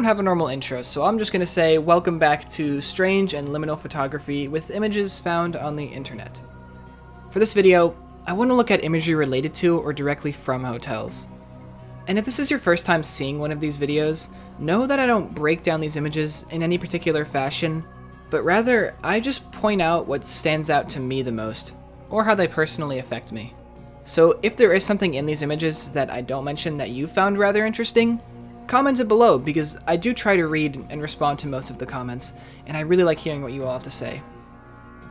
don't have a normal intro, so I'm just going to say welcome back to strange and liminal photography with images found on the internet. For this video, I want to look at imagery related to or directly from hotels. And if this is your first time seeing one of these videos, know that I don't break down these images in any particular fashion, but rather I just point out what stands out to me the most, or how they personally affect me. So if there is something in these images that I don't mention that you found rather interesting, comment it below, because I do try to read and respond to most of the comments, and I really like hearing what you all have to say.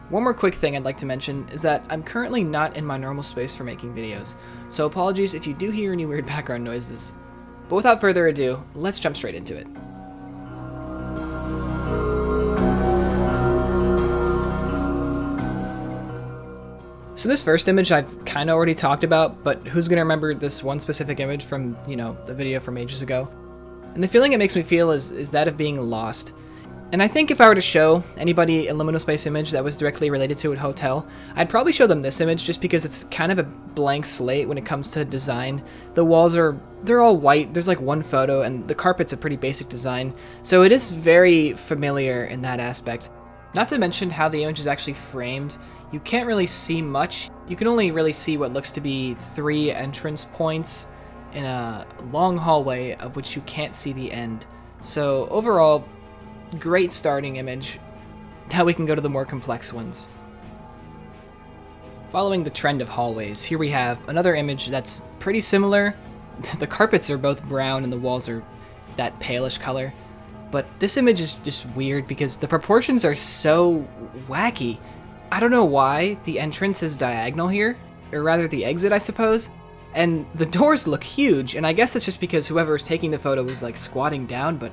One more quick thing I'd like to mention is that I'm currently not in my normal space for making videos, so apologies if you do hear any weird background noises. But without further ado, let's jump straight into it. So this first image I've kind of already talked about, but who's gonna remember this one specific image from, the video from ages ago? And the feeling it makes me feel is that of being lost. And I think if I were to show anybody a liminal space image that was directly related to a hotel, I'd probably show them this image just because it's kind of a blank slate when it comes to design. The walls they're all white, there's like one photo, and the carpet's a pretty basic design, so it is very familiar in that aspect. Not to mention how the image is actually framed. You can't really see much. You can only really see what looks to be 3 entrance points in a long hallway of which you can't see the end. So overall, great starting image. Now we can go to the more complex ones. Following the trend of hallways, here we have another image that's pretty similar. The carpets are both brown and the walls are that palish color. But this image is just weird because the proportions are so wacky. I don't know why the entrance is diagonal here, or rather the exit, I suppose. And the doors look huge, and I guess that's just because whoever's taking the photo was like squatting down, but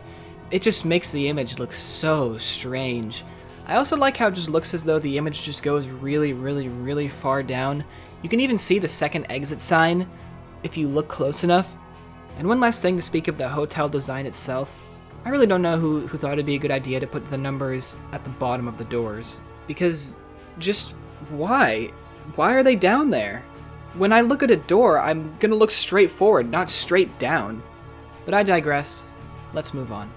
it just makes the image look so strange. I also like how it just looks as though the image just goes really, really, really far down. You can even see the second exit sign if you look close enough. And one last thing to speak of the hotel design itself, I really don't know who thought it'd be a good idea to put the numbers at the bottom of the doors. Because just why? Why are they down there? When I look at a door, I'm gonna look straight forward, not straight down. But I digress. Let's move on.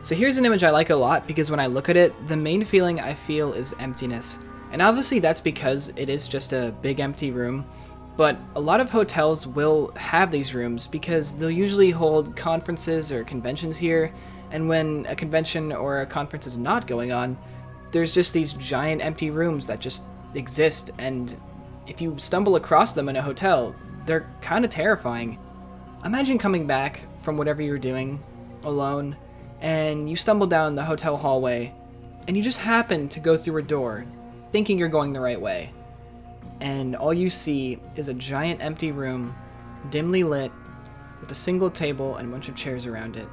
So here's an image I like a lot because when I look at it, the main feeling I feel is emptiness. And obviously that's because it is just a big empty room, but a lot of hotels will have these rooms because they'll usually hold conferences or conventions here, and when a convention or a conference is not going on, there's just these giant empty rooms that just exist, and if you stumble across them in a hotel, they're kind of terrifying. Imagine coming back from whatever you're doing alone, and you stumble down the hotel hallway, and you just happen to go through a door, thinking you're going the right way. And all you see is a giant empty room, dimly lit, with a single table and a bunch of chairs around it.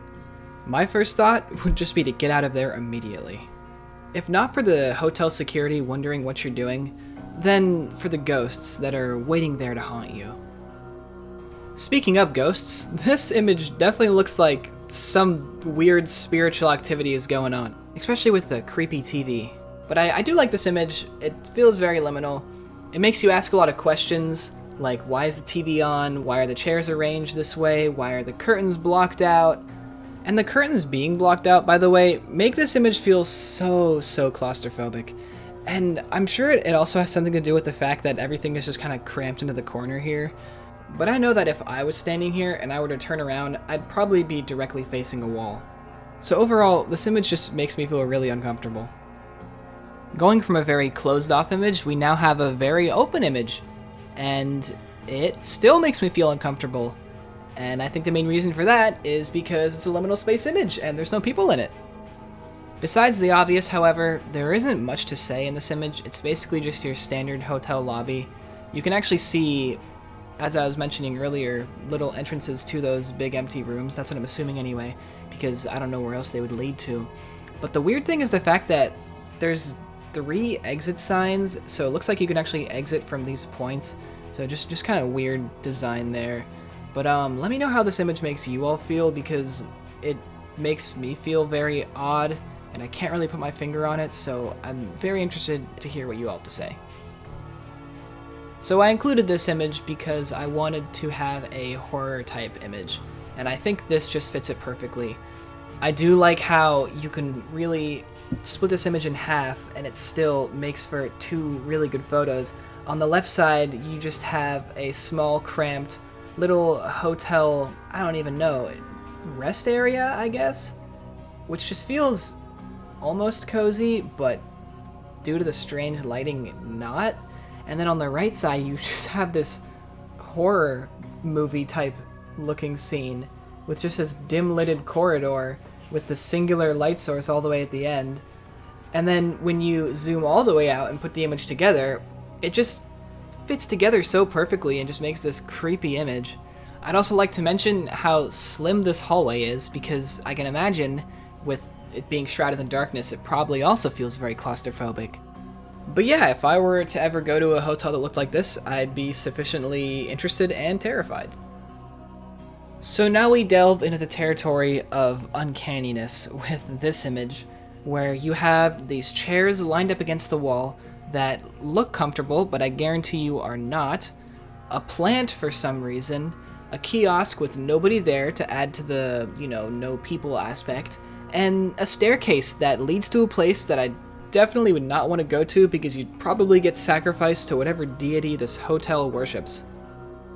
My first thought would just be to get out of there immediately. If not for the hotel security wondering what you're doing, then for the ghosts that are waiting there to haunt you. Speaking of ghosts, this image definitely looks like some weird spiritual activity is going on, especially with the creepy TV. But I do like this image. It feels very liminal. It makes you ask a lot of questions, like why is the TV on? Why are the chairs arranged this way? Why are the curtains blocked out? And the curtains being blocked out, by the way, make this image feel so claustrophobic. And I'm sure it also has something to do with the fact that everything is just kind of cramped into the corner here. But I know that if I was standing here and I were to turn around, I'd probably be directly facing a wall. So overall, this image just makes me feel really uncomfortable. Going from a very closed off image, we now have a very open image. And it still makes me feel uncomfortable. And I think the main reason for that is because it's a liminal space image and there's no people in it. Besides the obvious, however, there isn't much to say in this image. It's basically just your standard hotel lobby. You can actually see, as I was mentioning earlier, little entrances to those big empty rooms. That's what I'm assuming anyway, because I don't know where else they would lead to. But the weird thing is the fact that there's 3 exit signs, so it looks like you can actually exit from these points. So just kind of weird design there. But let me know how this image makes you all feel, because it makes me feel very odd, and I can't really put my finger on it, so I'm very interested to hear what you all have to say. So I included this image because I wanted to have a horror type image. and I think this just fits it perfectly. I do like how you can really split this image in half and it still makes for two really good photos. On the left side, you just have a small, cramped little hotel, I don't even know, rest area, I guess? Which just feels almost cozy, but due to the strange lighting, not. And then on the right side, you just have this horror movie type looking scene with just this dim-lighted corridor with the singular light source all the way at the end. And then when you zoom all the way out and put the image together, it just fits together so perfectly and just makes this creepy image. I'd also like to mention how slim this hallway is, because I can imagine with it being shrouded in darkness, it probably also feels very claustrophobic. But yeah, if I were to ever go to a hotel that looked like this, I'd be sufficiently interested and terrified. So now we delve into the territory of uncanniness with this image, where you have these chairs lined up against the wall that look comfortable, but I guarantee you are not, a plant for some reason, a kiosk with nobody there to add to the, no people aspect, and a staircase that leads to a place that I definitely would not want to go to because you'd probably get sacrificed to whatever deity this hotel worships.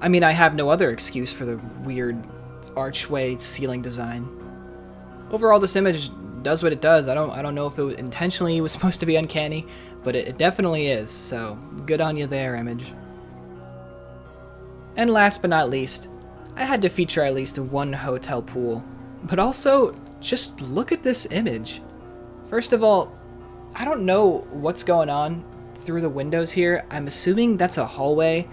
I mean, I have no other excuse for the weird archway ceiling design. Overall, this image does what it does. I don't know if it intentionally was supposed to be uncanny, but it definitely is, so good on you there, image. And last but not least, I had to feature at least one hotel pool. But also, just look at this image. First of all, I don't know what's going on through the windows here. I'm assuming that's a hallway.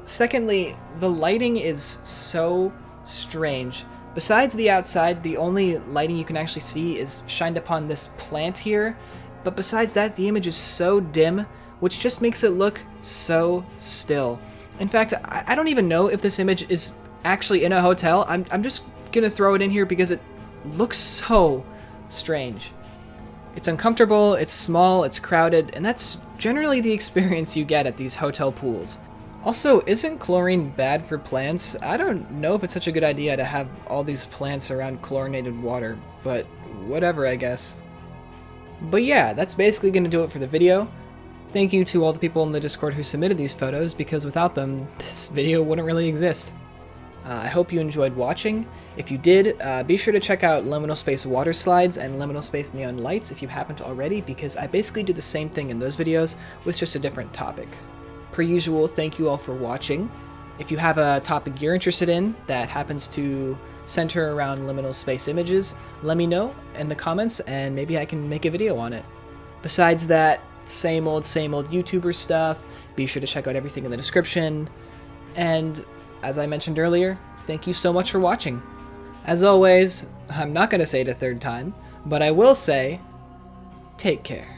Secondly, the lighting is so strange. Besides the outside, the only lighting you can actually see is shined upon this plant here. But besides that, the image is so dim, which just makes it look so still. In fact, I don't even know if this image is actually in a hotel. I'm just gonna throw it in here because it looks so strange. It's uncomfortable, it's small, it's crowded, and that's generally the experience you get at these hotel pools. Also, isn't chlorine bad for plants? I don't know if it's such a good idea to have all these plants around chlorinated water, but whatever, I guess. But yeah, that's basically going to do it for the video. Thank you to all the people in the Discord who submitted these photos, because without them, this video wouldn't really exist. I hope you enjoyed watching. If you did, be sure to check out Liminal Space water slides and Liminal Space neon lights if you haven't already, because I basically do the same thing in those videos with just a different topic. Per usual, thank you all for watching. If you have a topic you're interested in that happens to center around liminal space images, let me know in the comments and maybe I can make a video on it. Besides that, same old YouTuber stuff. Be sure to check out everything in the description. And as I mentioned earlier, thank you so much for watching. As always, I'm not going to say it a third time, but I will say, take care.